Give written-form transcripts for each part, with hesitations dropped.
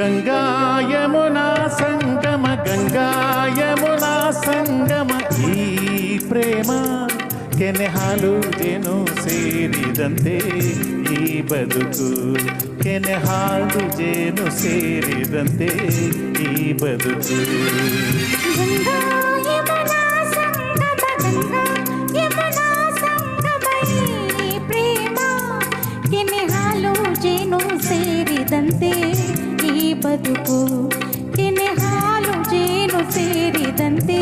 ಗಂಗಾ ಯಮುನಾ ಸಂಗಮ ಗಂಗಾ ಯಮುನಾ ಸಂಗಮ ಈ ಪ್ರೇಮ ಕೆನೆ ಹಾಲು ಜೇನು ಸೇರಿದಂತೆ ಈ ಬದುಕು ಕೆನೆ ಹಾಲು ಜೇನು ಸೇರಿದಂತೆ ಈ ಬದುಕು ಗಂಗಾ ಯಮುನಾ ಸಂಗಮ ಗಂಗಾ ಯಮುನಾ ಸಂಗಮ ಈ ಪ್ರೇಮ ಕೆನೆ ಹಾಲು ಜೇನು ಸೇರಿದಂತೆ ಈ ಬದುಕು ಕೆನೆ ಹಾಲು ಜೇನು ಸೇರಿದಂತೆ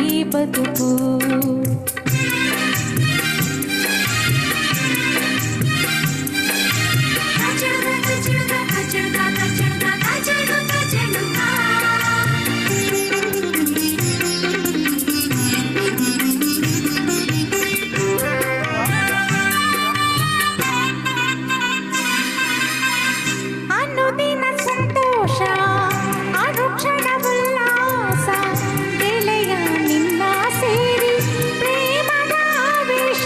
ಈ ಬದುಕು ಅನುದಿನ ಸಂತೋಷ ಅನುಕ್ಷಣ ಉಲ್ಲಾಸ ಗೆಳೆಯ ನಿನ್ನ ಸೇರಿ ಪ್ರೇಮದ ಆವೇಶ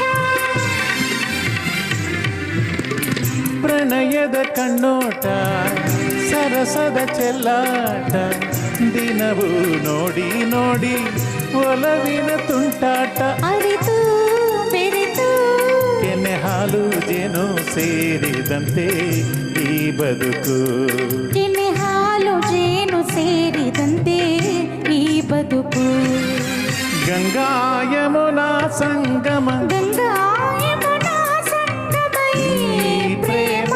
ಪ್ರಣಯದ ಕಣ್ಣೋಟ ಸರಸದ ಚೆಲ್ಲಾಟ ದಿನವೂ ನೋಡಿ ನೋಡಿ ಒಲವಿನ ತುಂಟಾಟ ಅರಿತು ಬೆರೆತು ಕೆನೆ ಹಾಲು ಜೇನು ಸೇರಿದಂತೆ ಈ ಬದುಕು ಕೆನೆ ಹಾಲು ಜೇನು ಸೇರಿದಂತೆ ಈ ಬದುಕು ಗಂಗಾ ಯಮುನಾ ಸಂಗಮ ಗಂಗಾ ಯಮುನಾ ಸಂಗಮ ಈ ಪ್ರೇಮ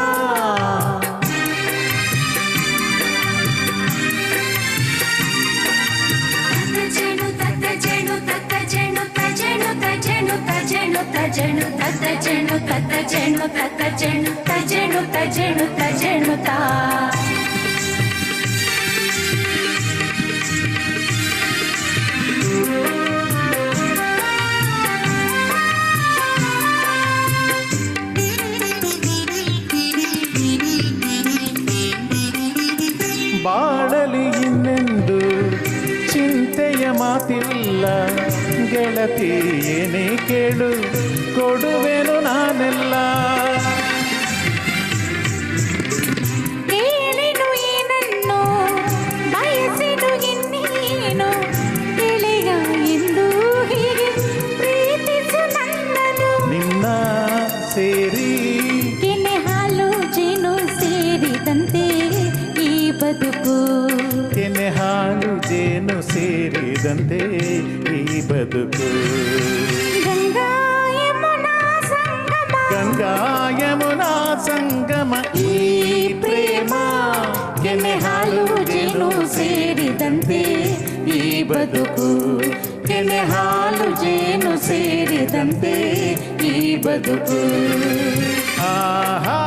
ಬಾಳಲಿ ಇನ್ನೆಂದು ಚಿಂತೆಯ ಮಾತಿಲ್ಲ ಗೆಳತಿ ಏನೇ ಕೇಳು ಕೊಡುವೆನು ನಾನೆಲ್ಲ ಕೇಳೆನು ಏನನ್ನು ಬಯಸೆನು ಇನ್ನೇನು ಗೆಳೆಯ ಎಂದು ಹೀಗೆ ಪ್ರೀತಿಸು ನನ್ನನು ನಿನ್ನ ಸೇರಿ ಕೆನೆ ಹಾಲು ಜೇನು ಸೇರಿದಂತೆ ಈ ಬದುಕು ಕೆನೆ ಹಾಲು ಜೇನು ಸೇರಿದಂತೆ ಈ ಬದುಕು ಗಂಗಾ ಯಮುನಾ ಸಂಗಮ ಗಂಗಾ ಯಮುನಾ ಸಂಗಮ ಈ ಪ್ರೇಮ ಕೆನೆ ಹಾಲು ಜೇನು ಸೇರಿದಂತೆ ಈ ಬದುಕು ಕೆನೆ ಹಾಲು ಜೇನು ಸೇರಿದಂತೆ ಈ ಬದುಕು ಆಹಾ